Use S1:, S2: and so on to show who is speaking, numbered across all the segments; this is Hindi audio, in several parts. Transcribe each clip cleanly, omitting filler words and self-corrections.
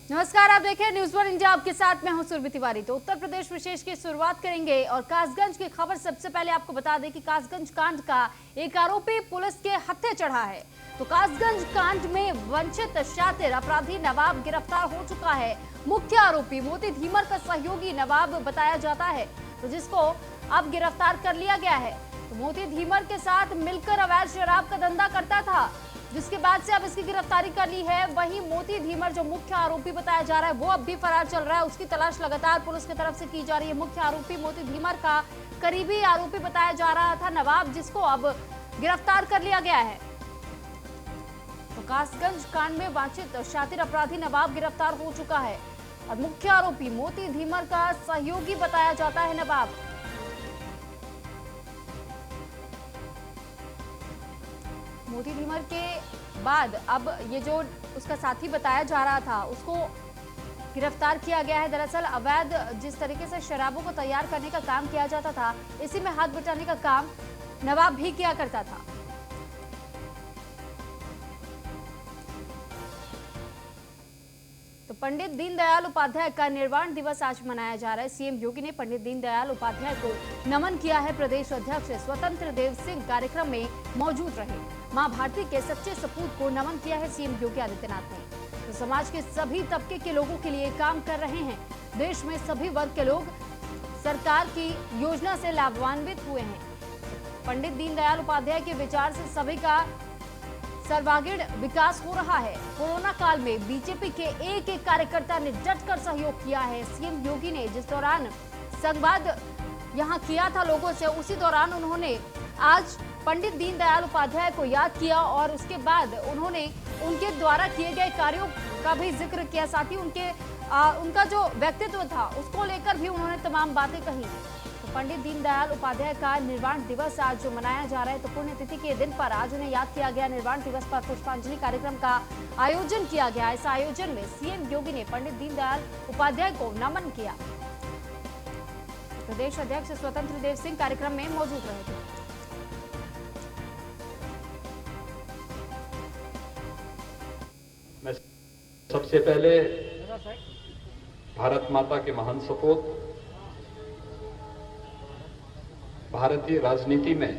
S1: नमस्कार, आप देख रहे हैं न्यूज़ वन इंडिया। आपके साथ मैं हूं सुरभि तिवारी। तो उत्तर प्रदेश विशेष की शुरुआत करेंगे और कासगंज की खबर सबसे पहले आपको बता दें कि कासगंज कांड का एक आरोपी पुलिस के हत्थे चढ़ा है। तो कासगंज कांड में वंचित शातिर अपराधी नवाब गिरफ्तार हो चुका है। मुख्य आरोपी मोती धीमर का सहयोगी नवाब बताया जाता है, तो जिसको अब गिरफ्तार कर लिया गया है। तो मोती धीमर के साथ मिलकर अवैध शराब का धंधा करता था, जिसके बाद से अब इसकी गिरफ्तारी कर ली है। वहीं मोती धीमर जो मुख्य आरोपी बताया जा रहा है वो अब भी फरार चल रहा है। उसकी तलाश लगातार पुलिस की तरफ से की जा रही है। मुख्य आरोपी मोती धीमर का करीबी आरोपी बताया जा रहा था नवाब, जिसको अब गिरफ्तार कर लिया गया है। तो कासगंज कांड में वांछित शातिर अपराधी नवाब गिरफ्तार हो चुका है और मुख्य आरोपी मोती धीमर का सहयोगी बताया जाता है नवाब। मोती धीमर के बाद अब ये जो उसका साथी बताया जा रहा था उसको गिरफ्तार किया गया है। दरअसल अवैध जिस तरीके से शराबों को तैयार करने का काम किया जाता था, इसी में हाथ बटाने का काम नवाब भी किया करता था। तो पंडित दीनदयाल उपाध्याय का निर्वाण दिवस आज मनाया जा रहा है। सीएम योगी ने पंडित दीनदयाल उपाध्याय को नमन किया है। प्रदेश अध्यक्ष स्वतंत्र देव सिंह कार्यक्रम में मौजूद रहे। मां भारती के सच्चे सपूत को नमन किया है सीएम योगी आदित्यनाथ ने। तो समाज के सभी तबके के लोगों के लिए काम कर रहे हैं। देश में सभी वर्ग के लोग सरकार की योजना से लाभान्वित हुए हैं। पंडित दीनदयाल उपाध्याय के विचार से सभी का सर्वांगीण विकास हो रहा है। कोरोना काल में बीजेपी के एक एक कार्यकर्ता ने डटकर सहयोग किया है। सीएम योगी ने जिस दौरान संवाद यहां किया था लोगों से, उसी दौरान उन्होंने आज पंडित दीनदयाल उपाध्याय को याद किया और उसके बाद उन्होंने उनके द्वारा किए गए कार्यों का भी जिक्र किया। साथ ही उनका जो व्यक्तित्व था उसको लेकर भी उन्होंने तमाम बातें कही। तो पंडित दीनदयाल उपाध्याय का निर्वाण दिवस आज जो मनाया जा रहा है, तो पुण्यतिथि के दिन पर आज उन्हें याद किया गया। निर्वाण दिवस पर पुष्पांजलि कार्यक्रम का आयोजन किया गया। इस आयोजन में सीएम योगी ने पंडित दीनदयाल उपाध्याय को नमन किया। प्रदेश अध्यक्ष स्वतंत्र देव सिंह कार्यक्रम में मौजूद रहे थे।
S2: मैं सबसे पहले भारत माता के महान सपूत, भारतीय राजनीति में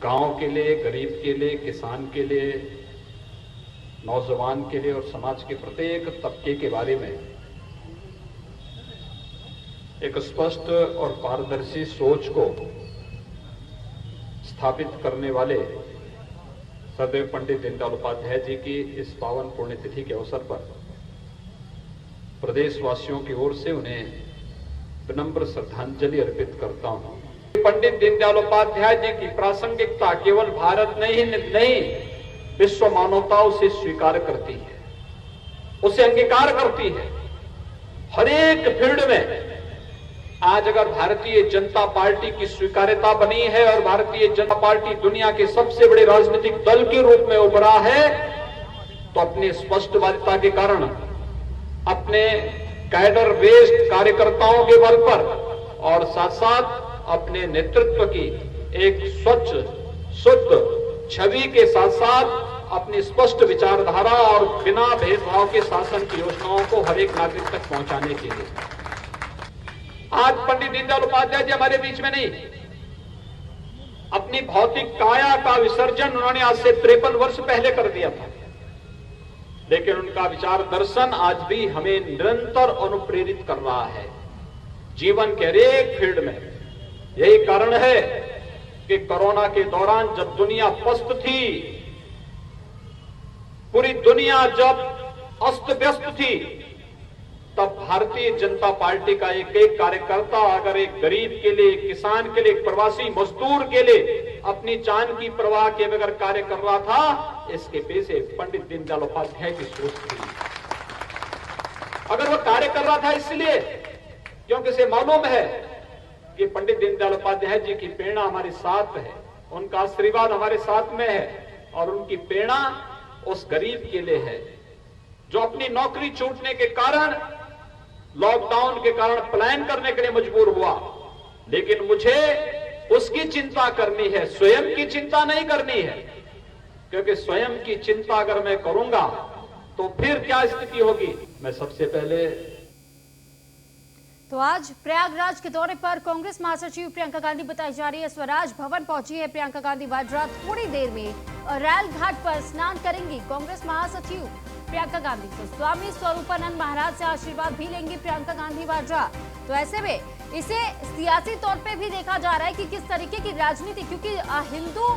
S2: गांव के लिए, गरीब के लिए, किसान के लिए, नौजवान के लिए और समाज के प्रत्येक तबके के बारे में एक स्पष्ट और पारदर्शी सोच को स्थापित करने वाले सदैव पंडित दीनदयाल उपाध्याय जी की इस पावन पुण्यतिथि के अवसर पर प्रदेशवासियों की ओर से उन्हें विनम्र श्रद्धांजलि अर्पित करता हूं। पंडित दीनदयाल उपाध्याय जी की प्रासंगिकता केवल भारत नहीं विश्व मानवता उसे स्वीकार करती है, उसे अंगीकार करती है। हर एक फील्ड में आज अगर भारतीय जनता पार्टी की स्वीकार्यता बनी है और भारतीय जनता पार्टी दुनिया के सबसे बड़े राजनीतिक दल के रूप में उभरा है, तो अपनी स्पष्टवादिता के कारण, अपने कैडर बेस्ड कार्यकर्ताओं के बल पर और साथ साथ अपने नेतृत्व की एक स्वच्छ शुद्ध छवि के साथ साथ अपनी स्पष्ट विचारधारा और बिना भेदभाव के शासन की योजनाओं को हर एक नागरिक तक पहुंचाने के लिए आज पंडित दीनदयाल उपाध्याय जी हमारे बीच में नहीं। अपनी भौतिक काया का विसर्जन उन्होंने आज से 53 वर्ष पहले कर दिया था, लेकिन उनका विचार दर्शन आज भी हमें निरंतर अनुप्रेरित कर रहा है जीवन के हर एक फील्ड में। यही कारण है कि कोरोना के दौरान जब दुनिया पस्त थी, पूरी दुनिया जब अस्त व्यस्त थी, तब भारतीय जनता पार्टी का एक एक कार्यकर्ता अगर एक गरीब के लिए, एक किसान के लिए, एक प्रवासी मजदूर के लिए अपनी जान की परवाह किए बगैर कार्य कर रहा था, इसके पीछे पंडित दीनदयाल उपाध्याय की सोच थी। अगर वह कार्य कर रहा था इसलिए क्योंकि इसे मालूम है कि पंडित दीनदयाल उपाध्याय जी की प्रेरणा हमारे साथ है, उनका आशीर्वाद हमारे साथ में है और उनकी प्रेरणा उस गरीब के लिए है जो अपनी नौकरी छूटने के कारण, लॉकडाउन के कारण प्लान करने के लिए मजबूर हुआ। लेकिन मुझे उसकी चिंता करनी है, स्वयं की चिंता नहीं करनी है, क्योंकि स्वयं की चिंता अगर मैं करूंगा तो फिर क्या स्थिति होगी। मैं सबसे पहले
S1: तो आज प्रयागराज के दौरे पर कांग्रेस महासचिव प्रियंका गांधी बताई जा रही है। स्वराज भवन पहुंची है प्रियंका गांधी वाड्रा। थोड़ी देर में रैल घाट पर स्नान करेंगी कांग्रेस महासचिव प्रियंका गांधी। तो स्वामी स्वरूपानंद महाराज से आशीर्वाद भी लेंगी प्रियंका गांधी वाड्रा। तो ऐसे में इसे सियासी तौर पे भी देखा जा रहा है कि किस तरीके की राजनीति, क्योंकि हिंदू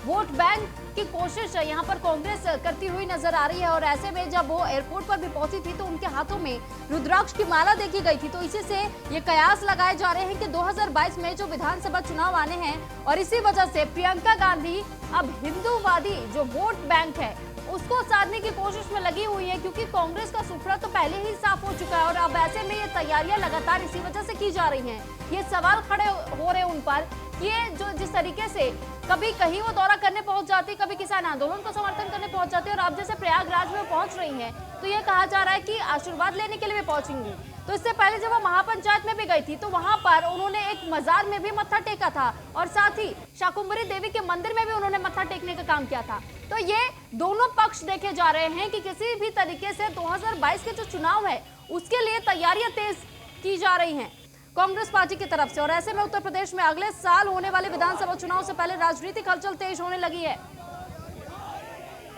S1: वोट बैंक की कोशिश यहाँ पर कांग्रेस करती हुई नजर आ रही है। और ऐसे में जब वो एयरपोर्ट पर भी पहुंची थी तो उनके हाथों में रुद्राक्ष की माला देखी गई थी। तो इसी से ये कयास लगाए जा रहे हैं कि 2022 में जो विधानसभा चुनाव आने हैं और इसी वजह से प्रियंका गांधी अब हिंदूवादी जो वोट बैंक है उसको साधने की कोशिश में लगी हुई है, क्योंकि कांग्रेस का सुफरा तो पहले ही साफ हो चुका है। और अब ऐसे में ये तैयारियां लगातार इसी वजह से की जा रही हैं। ये सवाल खड़े हो रहे उन पर कि ये जो जिस तरीके से कभी कहीं वो दौरा करने पहुंच जाती, कभी किसान आंदोलन को समर्थन करने पहुंच जाती है, और अब जैसे प्रयागराज में पहुंच रही हैं तो ये कहा जा रहा है कि आशीर्वाद लेने के लिए भी पहुंचेंगी। तो इससे पहले जब वो महापंचायत में भी गई थी तो वहां पर उन्होंने एक मजार में भी मत्था टेका था और साथ ही शाकुंभरी देवी के मंदिर में भी उन्होंने मत्था टेकने का काम किया था। तो ये दोनों पक्ष देखे जा रहे हैं कि किसी भी तरीके से 2022 के जो चुनाव है उसके लिए तैयारियां तेज की जा रही हैं कांग्रेस पार्टी की तरफ से। और ऐसे में उत्तर प्रदेश में अगले साल होने वाले विधानसभा चुनाव से पहले राजनीतिक हलचल तेज होने लगी है।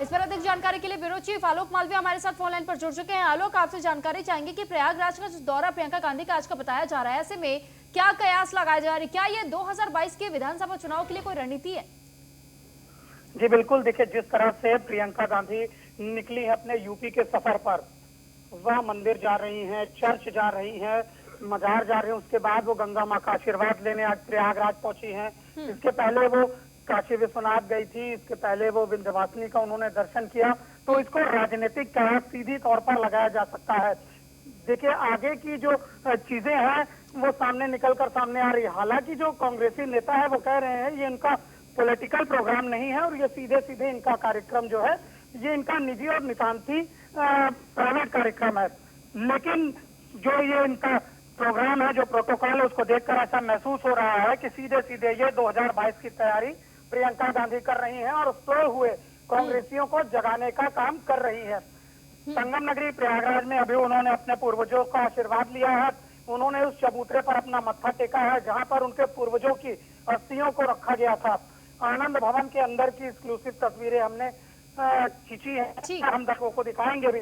S1: इस पर अधिक जानकारी के लिए ब्यूरो चीफ आलोक मालवीय हमारे साथ फोन लाइन पर जुड़ चुके हैं। आलोक, आपसे जानकारी चाहेंगे कि प्रयागराज का जो दौरा प्रियंका गांधी का आज का बताया जा रहा है, ऐसे में क्या कयास लगाए जा रहे हैं? क्या ये 2022 के विधानसभा चुनाव के लिए कोई रणनीति है?
S3: जी बिल्कुल, देखिए जिस तरह से प्रियंका गांधी निकली है अपने यूपी के सफर पर, वह मंदिर जा रही हैं, चर्च जा रही हैं, मजार जा रही हैं, उसके बाद वो गंगा माँ का आशीर्वाद लेने आज प्रयागराज पहुंची हैं। इसके पहले वो काशी विश्वनाथ गई थी, इसके पहले वो विंध्यवासिनी का उन्होंने दर्शन किया। तो इसको राजनीतिक कयास सीधी तौर पर लगाया जा सकता है। देखिए आगे की जो चीजें हैं वो सामने निकलकर सामने आ रही है। हालांकि जो कांग्रेसी नेता है वो कह रहे हैं ये इनका पॉलिटिकल प्रोग्राम नहीं है और ये सीधे सीधे इनका कार्यक्रम जो है ये इनका निजी और नितांती प्राइवेट कार्यक्रम है। लेकिन जो ये इनका प्रोग्राम है, जो प्रोटोकॉल है, उसको देखकर ऐसा महसूस हो रहा है कि सीधे सीधे ये 2022 की तैयारी प्रियंका गांधी कर रही हैं और सोए हुए कांग्रेसियों को जगाने का काम कर रही है। संगम नगरी प्रयागराज में अभी उन्होंने अपने पूर्वजों का आशीर्वाद लिया है। उन्होंने उस चबूतरे पर अपना मत्था टेका है जहां पर उनके पूर्वजों की अस्थियों को रखा गया था। आनंद भवन के अंदर की एक्सक्लूसिव तस्वीरें हमने खींची है, हम दर्शकों को दिखाएंगे भी।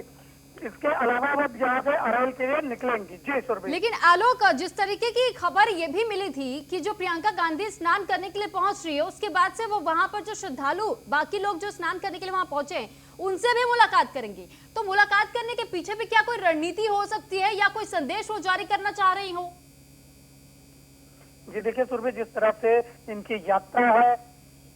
S3: इसके अलावा वो यहाँ से अरैल के लिए निकलेंगी। जी सुरभि।
S1: लेकिन आलोक, जिस तरीके की खबर ये भी मिली थी कि जो प्रियंका गांधी स्नान करने के लिए पहुंच रही है उसके बाद से वो वहां पर जो श्रद्धालु बाकी लोग जो स्नान करने के लिए वहां पहुंचे उनसे भी मुलाकात करेंगी। तो मुलाकात करने के पीछे भी क्या कोई रणनीति हो सकती है या कोई संदेश वो जारी करना चाह रही हो?
S3: जी देखिए सुरभि, जिस तरह से इनकी यात्रा है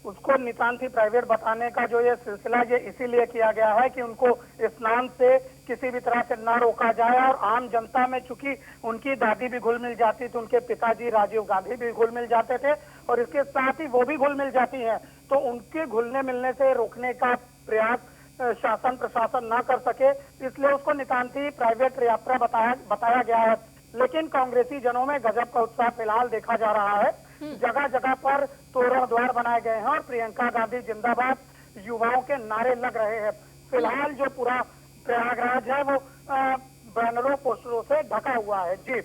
S3: उसको नितांती प्राइवेट बताने का जो ये सिलसिला ये इसीलिए किया गया है कि उनको स्नान से किसी भी तरह से न रोका जाए। और आम जनता में चूंकि उनकी दादी भी घुल मिल जाती थी, उनके पिताजी राजीव गांधी भी घुल मिल जाते थे और इसके साथ ही वो भी घुल मिल जाती हैं, तो उनके घुलने मिलने से रोकने का प्रयास शासन प्रशासन न कर सके, इसलिए उसको नितांती प्राइवेट यात्रा बताया गया है। लेकिन कांग्रेसी जनों में गजब का उत्साह फिलहाल देखा जा रहा है। जगह जगह पर तोरण द्वार बनाए गए हैं और प्रियंका गांधी जिंदाबाद युवाओं के नारे लग रहे हैं। फिलहाल जो पूरा प्रयागराज है वो बैनरों पोस्टरों से ढका हुआ है। जी,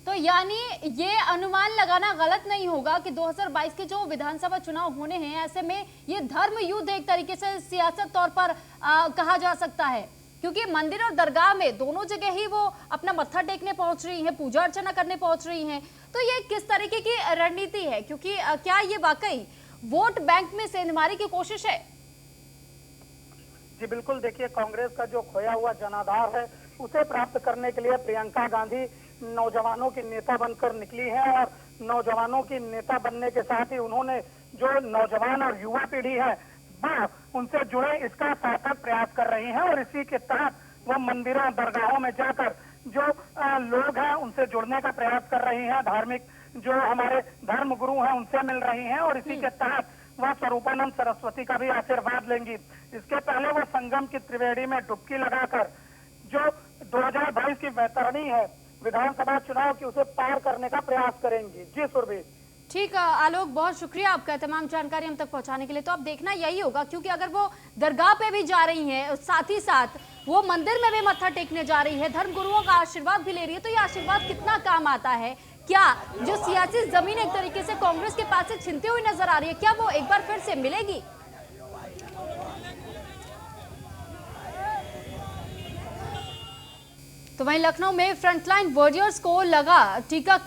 S1: तो यानी ये अनुमान लगाना गलत नहीं होगा कि 2022 के जो विधानसभा चुनाव होने हैं ऐसे में ये धर्म युद्ध एक तरीके से सियासत तौर पर कहा जा सकता है, क्योंकि मंदिर और दरगाह में दोनों जगह ही वो अपना मत्था टेकने पहुंच रही हैं, पूजा अर्चना करने पहुंच रही हैं। तो ये किस तरीके की रणनीति है, क्योंकि क्या ये वाकई वोट बैंक में सेंधमारी की कोशिश है?
S3: जी बिल्कुल, देखिए कांग्रेस का जो खोया हुआ जनाधार है उसे प्राप्त करने के लिए प्रियंका गांधी नौजवानों की नेता बनकर निकली है और नौजवानों की नेता बनने के साथ ही उन्होंने जो नौजवान और युवा पीढ़ी है उनसे जुड़े इसका सार्थक प्रयास कर रही हैं और इसी के तहत वो मंदिरों दरगाहों में जाकर जो लोग हैं उनसे जुड़ने का प्रयास कर रही हैं। धार्मिक जो हमारे धर्म गुरु हैं उनसे मिल रही हैं और इसी के तहत वह स्वरूपानंद सरस्वती का भी आशीर्वाद लेंगी। इसके पहले वो संगम की त्रिवेणी में डुबकी लगाकर जो 2022 की वैतरणी है विधानसभा चुनाव की उसे पार करने का प्रयास करेंगी। जी सुरभि।
S1: ठीक आलोक, बहुत शुक्रिया आपका तमाम जानकारी हम तक पहुंचाने के लिए। तो अब देखना यही होगा, क्योंकि अगर वो दरगाह पे भी जा रही हैं, साथ ही साथ वो मंदिर में भी मत्था टेकने जा रही है, धर्म गुरुओं का आशीर्वाद भी ले रही है, तो ये आशीर्वाद कितना काम आता है? क्या जो सियासी जमीन एक तरीके से कांग्रेस के पास से छीनती हुई नजर आ रही है, क्या वो एक बार फिर से मिलेगी? तो वहीं लखनऊ में फ्रंटलाइन वॉरियर्स को लगा टीका,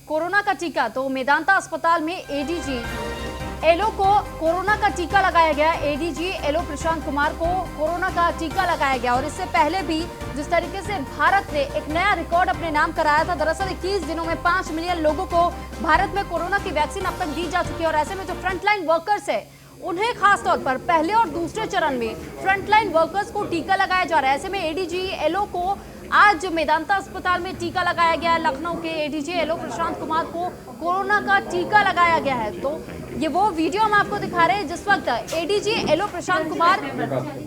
S1: कोरोना का टीका। तो मेदांता अस्पताल में एडीजी एलो को कोरोना का टीका लगाया गया। एडीजी एलो प्रशांत कुमार को कोरोना का टीका लगाया गया। और इससे पहले भी जिस तरीके से भारत ने एक नया रिकॉर्ड अपने नाम कराया था, दरअसल 21 दिनों में 5 मिलियन लोगों को भारत में कोरोना की वैक्सीन अब तक दी जा चुकी है। और ऐसे में जो फ्रंटलाइन वर्कर्स है, उन्हें खासतौर पर पहले और दूसरे चरण में फ्रंटलाइन वर्कर्स को टीका लगाया जा रहा है। ऐसे में एडीजी एलो को आज मेदांता अस्पताल में टीका लगाया गया है। लखनऊ के एडीजी एलो प्रशांत कुमार को कोरोना का टीका लगाया गया है। तो ये वो वीडियो हम आपको दिखा रहे हैं जिस वक्त ADG yellow Prashant Kumar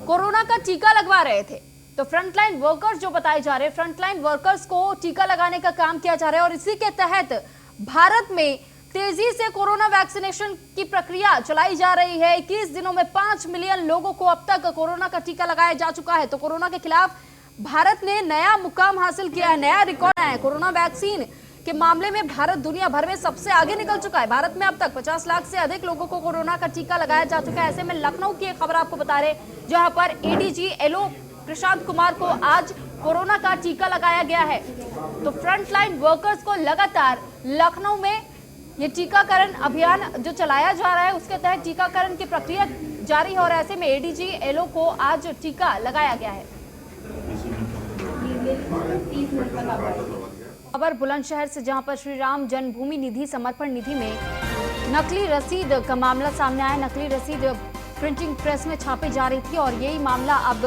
S1: corona का टीका लगवा रहे थे। तो फ्रंटलाइन वर्कर्स जो बताए जा रहे हैं, फ्रंटलाइन वर्कर्स को टीका लगाने का काम किया जा रहा है। और इसी के तहत भारत में तेजी से कोरोना वैक्सीनेशन की प्रक्रिया चलाई जा रही है। 21 दिनों में 5 मिलियन लोगों को अब तक कोरोना का टीका लगाया जा चुका है। तो कोरोना के खिलाफ भारत ने नया मुकाम हासिल किया है, नया रिकॉर्ड है। कोरोना वैक्सीन के मामले में भारत दुनिया भर में सबसे आगे निकल चुका है। भारत में अब तक 50 लाख से अधिक लोगों को कोरोना का टीका लगाया जा चुका है। ऐसे में लखनऊ की एक खबर आपको बता रहे, जहां पर एडीजी एलो प्रशांत कुमार को आज कोरोना का टीका लगाया गया है। तो फ्रंटलाइन वर्कर्स को लगातार लखनऊ में ये टीकाकरण अभियान जो चलाया जा रहा है, उसके तहत टीकाकरण की प्रक्रिया जारी है। और ऐसे में एडीजी एलो को आज टीका लगाया गया है। खबर बुलंदशहर से, जहां पर श्री राम जन्मभूमि निधि समर्पण निधि में नकली रसीद का मामला सामने आया। नकली रसीद प्रिंटिंग प्रेस में छापी जा रही थी और यही मामला अब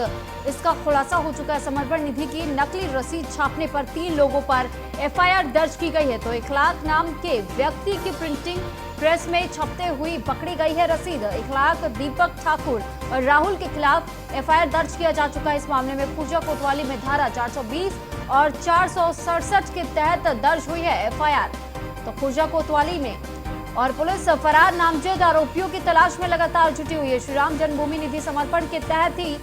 S1: इसका खुलासा हो चुका है। समर्पण निधि की नकली रसीद छापने पर 3 लोगों पर एफआईआर दर्ज की गई है। तो 1,00,000 नाम के व्यक्ति की प्रिंटिंग प्रेस में छपते हुई पकड़ी गई है रसीद। 1,00,000 दीपक ठाकुर और राहुल के खिलाफ एफआईआर दर्ज किया जा चुका है। इस मामले में पूजा कोतवाली में धारा 420 और 467 के तहत दर्ज हुई है एफआईआर। तो पूजा कोतवाली में और पुलिस फरार नामजद आरोपियों की तलाश में लगातार जुटी हुई है। श्री राम जन्मभूमि निधि समर्पण के तहत ही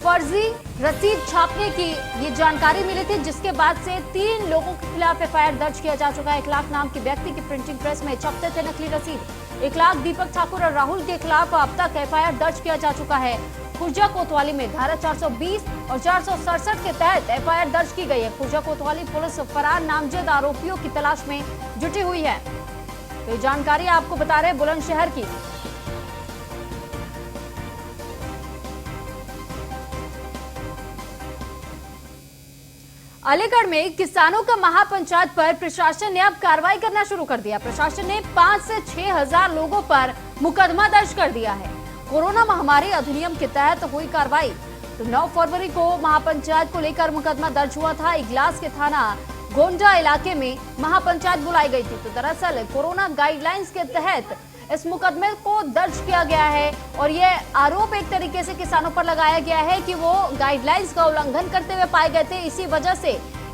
S1: फर्जी रसीद छापने की ये जानकारी मिली थी, जिसके बाद से 3 लोगों के खिलाफ एफआईआर दर्ज किया जा चुका है। 1,00,000 नाम के व्यक्ति की प्रिंटिंग प्रेस में छपते थे नकली रसीद। 1,00,000 दीपक ठाकुर और राहुल के खिलाफ अब तक एफआईआर दर्ज किया जा चुका है। खुर्जा कोतवाली में धारा 420 और 467 के तहत एफआईआर दर्ज की गई है। खुर्जा कोतवाली पुलिस फरार नामजद आरोपियों की तलाश में जुटी हुई है। तो ये जानकारी आपको बता रहे बुलंदशहर की। अलीगढ़ में किसानों का महापंचायत पर प्रशासन ने अब कार्रवाई करना शुरू कर दिया। प्रशासन ने 5 से 6 हजार लोगों पर मुकदमा दर्ज कर दिया है। कोरोना महामारी अधिनियम के तहत हुई कार्रवाई। तो 9 फरवरी को महापंचायत को लेकर मुकदमा दर्ज हुआ था। इगलास के थाना गोंडा इलाके में महापंचायत बुलाई गई थी। तो दरअसल कोरोना गाइडलाइंस के तहत इस मुकदमे को दर्ज किया गया है और ये आरोप एक तरीके से किसानों पर लगाया गया है कि वो गाइडलाइंस का उल्लंघन करते हुए पाए गए थे। इसी वजह से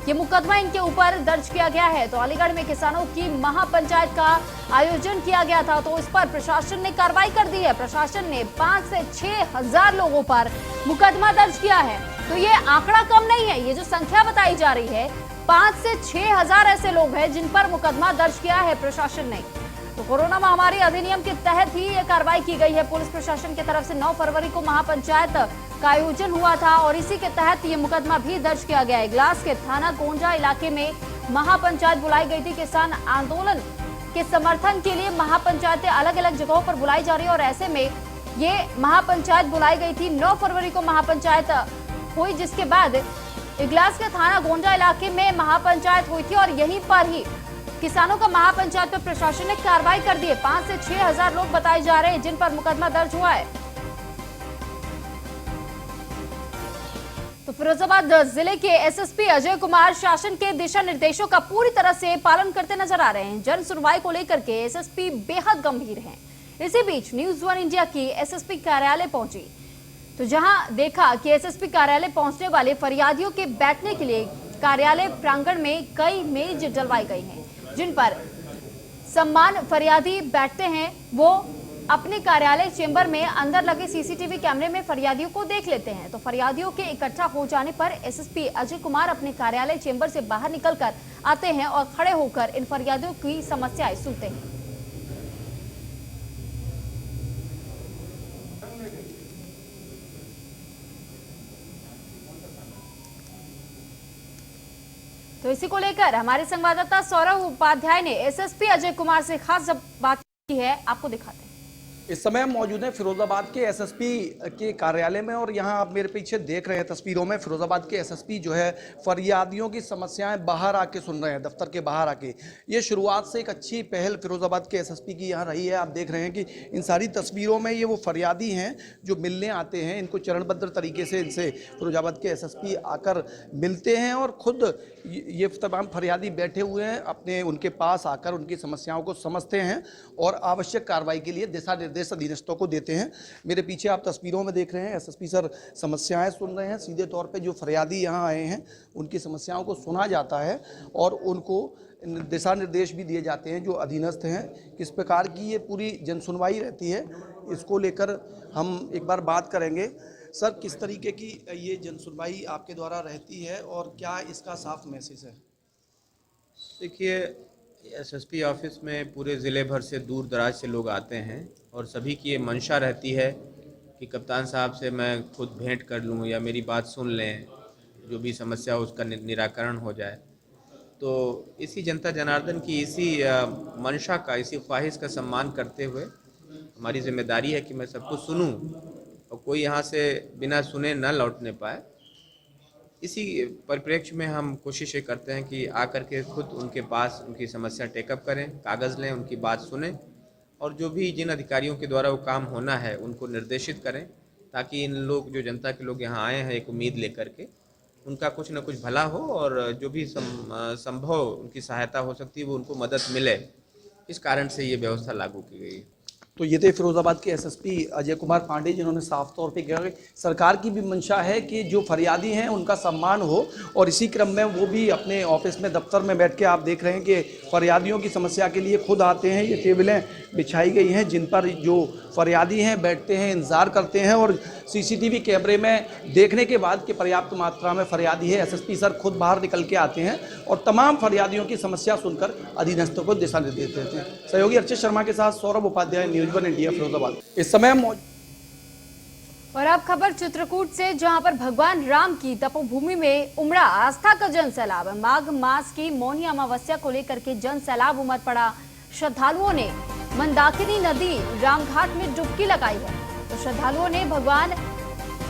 S1: ये मुकदमा इनके ऊपर दर्ज किया गया है। तो अलीगढ़ में किसानों की महापंचायत का आयोजन किया गया था, तो इस पर प्रशासन ने कार्रवाई कर दी है। प्रशासन ने 5 से 6 हजार लोगों पर मुकदमा दर्ज किया है। तो ये आंकड़ा कम नहीं है, ये जो संख्या बताई जा रही है 5 से 6 हजार ऐसे लोग हैं जिन पर मुकदमा दर्ज किया है प्रशासन ने। तो कोरोना महामारी अधिनियम के तहत ही ये कार्रवाई की गई है। पुलिस प्रशासन की तरफ से 9 फरवरी को महापंचायत का आयोजन हुआ था और इसी के तहत ये मुकदमा भी दर्ज किया गया है। इगलास के थाना गोंडा इलाके में महापंचायत बुलाई गई थी। किसान आंदोलन के समर्थन के लिए महापंचायतें अलग अलग जगहों पर बुलाई जा रही है और ऐसे में ये महापंचायत बुलाई गई थी। 9 फरवरी को महापंचायत हुई, जिसके बाद इगलास के थाना गोंडा इलाके में महापंचायत हुई थी और यहीं पर ही किसानों का महापंचायत पर प्रशासन ने कार्रवाई कर दी है। 5 से 6 हजार लोग बताए जा रहे हैं जिन पर मुकदमा दर्ज हुआ है। तो फिरोजाबाद जिले के एसएसपी अजय कुमार शासन के दिशा निर्देशों का पूरी तरह से पालन करते नजर आ रहे हैं। जन सुनवाई को लेकर के एसएसपी बेहद गंभीर हैं। इसी बीच न्यूज 1 इंडिया की एसएसपी कार्यालय पहुंची, तो जहां देखा कि एसएसपी कार्यालय पहुंचने वाले फरियादियों के बैठने के लिए कार्यालय प्रांगण में कई मेज डलवाई गई हैं, जिन पर सम्मान फरियादी बैठते हैं वो अपने कार्यालय चेंबर में अंदर लगे सीसीटीवी कैमरे में फरियादियों को देख लेते हैं। तो फरियादियों के इकट्ठा हो जाने पर एसएसपी अजय कुमार अपने कार्यालय चेंबर से बाहर निकलकर आते हैं और खड़े होकर इन फरियादियों की समस्याएं सुनते हैं। तो इसी को लेकर हमारे संवाददाता सौरभ उपाध्याय ने एसएसपी अजय कुमार से खास बात की है, आपको दिखाते हैं।
S4: इस समय हम मौजूद हैं फिरोजाबाद के एसएसपी के कार्यालय में और यहाँ आप मेरे पीछे देख रहे हैं तस्वीरों में फिरोजाबाद के एसएसपी जो है फरियादियों की समस्याएं बाहर आके सुन रहे हैं, दफ्तर के बाहर आके। ये शुरुआत से एक अच्छी पहल फिरोजाबाद के एसएसपी की यहाँ रही है। आप देख रहे हैं कि इन सारी तस्वीरों में ये वो फरियादी हैं जो मिलने आते हैं। इनको चरणबद्ध तरीके से इनसे फिरोजाबाद के एसएसपी आकर मिलते हैं और खुद ये तमाम फरियादी बैठे हुए हैं, अपने उनके पास आकर उनकी समस्याओं को समझते हैं और आवश्यक कार्रवाई के लिए दिशा निर्देश अधीनस्थों को देते हैं। मेरे पीछे आप तस्वीरों में देख रहे हैं एसएसपी सर समस्याएं सुन रहे हैं। सीधे तौर पे जो फरियादी यहाँ आए हैं उनकी समस्याओं को सुना जाता है और उनको दिशा निर्देश भी दिए जाते हैं जो अधीनस्थ हैं। किस प्रकार की ये पूरी जनसुनवाई रहती है इसको लेकर हम एक बार बात करेंगे। सर, किस तरीके की ये जनसुनवाई आपके द्वारा रहती है और क्या इसका साफ मैसेज है?
S5: देखिए, एसएसपी ऑफिस में पूरे ज़िले भर से दूर दराज से लोग आते हैं और सभी की ये मंशा रहती है कि कप्तान साहब से मैं खुद भेंट कर लूँ या मेरी बात सुन लें, जो भी समस्या हो उसका निराकरण हो जाए। तो इसी जनता जनार्दन की इसी मंशा का, इसी ख्वाहिश का सम्मान करते हुए हमारी जिम्मेदारी है कि मैं सबको सुनूं और कोई यहाँ से बिना सुने न लौटने पाए। इसी परिप्रेक्ष्य में हम कोशिश ये करते हैं कि आकर के खुद उनके पास उनकी समस्या टेकअप करें, कागज़ लें, उनकी बात सुनें और जो भी जिन अधिकारियों के द्वारा वो काम होना है उनको निर्देशित करें, ताकि इन लोग जो जनता के लोग यहाँ आए हैं एक उम्मीद लेकर के, उनका कुछ न कुछ भला हो और जो भी संभव उनकी सहायता हो सकती है वो उनको मदद मिले। इस कारण से ये व्यवस्था लागू की गई है।
S4: तो ये थे फिरोजाबाद के एसएसपी अजय कुमार पांडे, जिन्होंने साफ तौर पे कहा कि सरकार की भी मंशा है कि जो फरियादी हैं उनका सम्मान हो और इसी क्रम में वो भी अपने ऑफिस में दफ्तर में बैठ के आप देख रहे हैं कि फरियादियों की समस्या के लिए खुद आते हैं। ये टेबलें बिछाई गई हैं जिन पर जो फरियादी हैं बैठते हैं, इंतज़ार करते हैं और सीसीटीवी कैमरे में देखने के बाद कि पर्याप्त मात्रा में फरियादी है, एसएसपी सर खुद बाहर निकल के आते हैं और तमाम फरियादियों की समस्या सुनकर अधीनस्थों को दिशा निर्देश देते हैं। सहयोगी अर्चित शर्मा के साथ सौरभ उपाध्याय, न्यूज़ 1 इंडिया, फिरोजाबाद। इस समय
S1: और अब खबर चित्रकूट से, जहां पर भगवान राम की तपोभूमि में उमड़ा आस्था का जन सैलाब। माघ मास की मौनी अमावस्या को लेकर के जन सैलाब उमड़ पड़ा। श्रद्धालुओं ने मंदाकिनी नदी रामघाट में डुबकी लगाई है। तो श्रद्धालुओं ने भगवान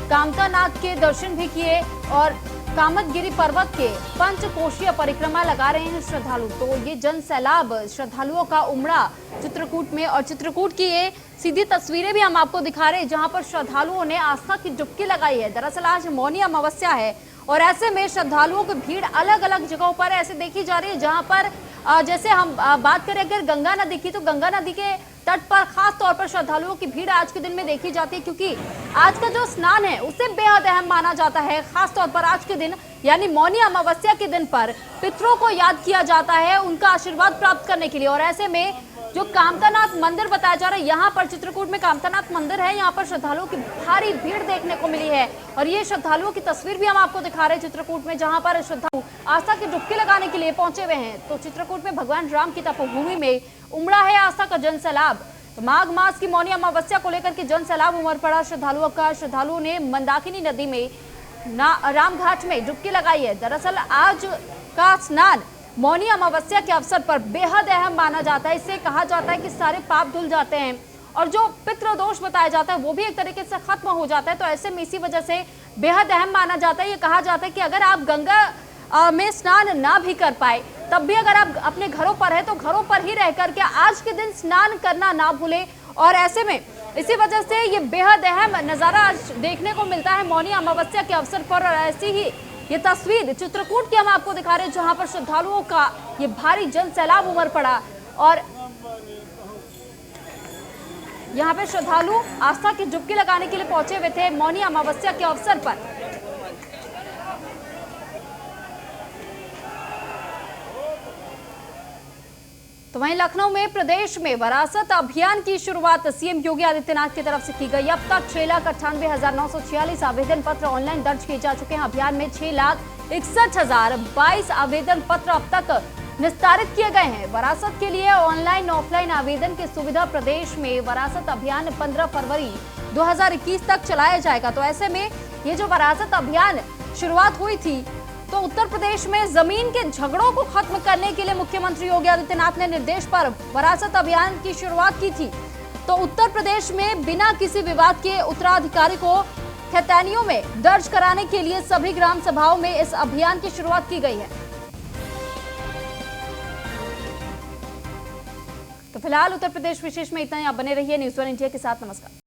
S1: कामतानाथ के दर्शन भी किए और कामतगिरी पर्वत के पंचकोशीय परिक्रमा लगा रहे हैं श्रद्धालु। तो ये जन सैलाब श्रद्धालुओं का उमड़ा चित्रकूट में और चित्रकूट की ये सीधी तस्वीरें भी हम आपको दिखा रहे हैं जहां पर श्रद्धालुओं ने आस्था की डुबकी लगाई है। दरअसल आज मौनी अमावस्या है और ऐसे में श्रद्धालुओं की भीड़ अलग अलग जगहों पर ऐसे देखी जा रही है जहां पर जैसे हम बात करें अगर गंगा नदी की, तो गंगा नदी के तट पर खास तौर पर श्रद्धालुओं की भीड़ आज के दिन में देखी जाती है, क्योंकि आज का जो स्नान है उसे बेहद अहम माना जाता है। खास तौर पर आज के दिन यानी मौनी अमावस्या के दिन पर पितरों को याद किया जाता है उनका आशीर्वाद प्राप्त करने के लिए। और ऐसे में जो कामतानाथ मंदिर बताया जा रहा है, यहाँ पर चित्रकूट में कामतानाथ मंदिर है, यहाँ पर श्रद्धालुओं की भारी भीड़ देखने को मिली है। और ये श्रद्धालुओं की तस्वीर भी हम आपको दिखा रहे हैं चित्रकूट में, जहाँ पर श्रद्धालु आस्था की डुबकी लगाने के लिए पहुंचे हुए हैं। तो चित्रकूट में भगवान राम की तपोभूमि में उमड़ा है आस्था का जन सैलाब। तो माघ मास की मौनी अमावस्या को लेकर के जन सैलाब उमड़ पड़ा श्रद्धालुओं का। श्रद्धालुओं ने मंदाकिनी नदी में रामघाट में डुबकी लगाई है। दरअसल आज का स्नान मौनी अमावस्या के अवसर पर बेहद अहम माना जाता है। इससे कहा जाता है कि सारे पाप धुल जाते हैं और जो पितृदोष बताया जाता है वो भी एक तरीके से खत्म हो जाता है। तो ऐसे में इसी वजह से बेहद अहम माना जाता है। ये कहा जाता है कि अगर आप गंगा में स्नान ना भी कर पाए तब भी अगर आप अपने घरों पर है तो घरों पर ही रह करके आज के दिन स्नान करना ना भूले। और ऐसे में इसी वजह से ये बेहद अहम नजारा आज देखने को मिलता है मौनी अमावस्या के अवसर पर। और ऐसी ही ये तस्वीर चित्रकूट की हम आपको दिखा रहे हैं जहां पर श्रद्धालुओं का ये भारी जन सैलाब उमड़ पड़ा और यहाँ पे श्रद्धालु आस्था की डुबकी लगाने के लिए पहुंचे हुए थे मौनी अमावस्या के अवसर पर। तो तो वहीं लखनऊ में प्रदेश में विरासत अभियान की शुरुआत सीएम योगी आदित्यनाथ की तरफ से की गई। अब तक 6,98,946 आवेदन पत्र ऑनलाइन दर्ज किए जा चुके हैं। अभियान में 6,61,022 आवेदन पत्र अब तक निस्तारित किए गए हैं। विरासत के लिए ऑनलाइन ऑफलाइन आवेदन की सुविधा प्रदेश में विरासत अभियान 15 फरवरी 2021 तक चलाया जाएगा। तो ऐसे में ये जो विरासत अभियान शुरुआत हुई थी, तो उत्तर प्रदेश में जमीन के झगड़ों को खत्म करने के लिए मुख्यमंत्री योगी आदित्यनाथ ने निर्देश पर विरासत अभियान की शुरुआत की थी। तो उत्तर प्रदेश में बिना किसी विवाद के उत्तराधिकारी को खैतानियों में दर्ज कराने के लिए सभी ग्राम सभाओं में इस अभियान की शुरुआत की गई है। तो फिलहाल उत्तर प्रदेश विशेष में इतना ही। आप बने रहिए न्यूज़ 1 इंडिया के साथ। नमस्कार।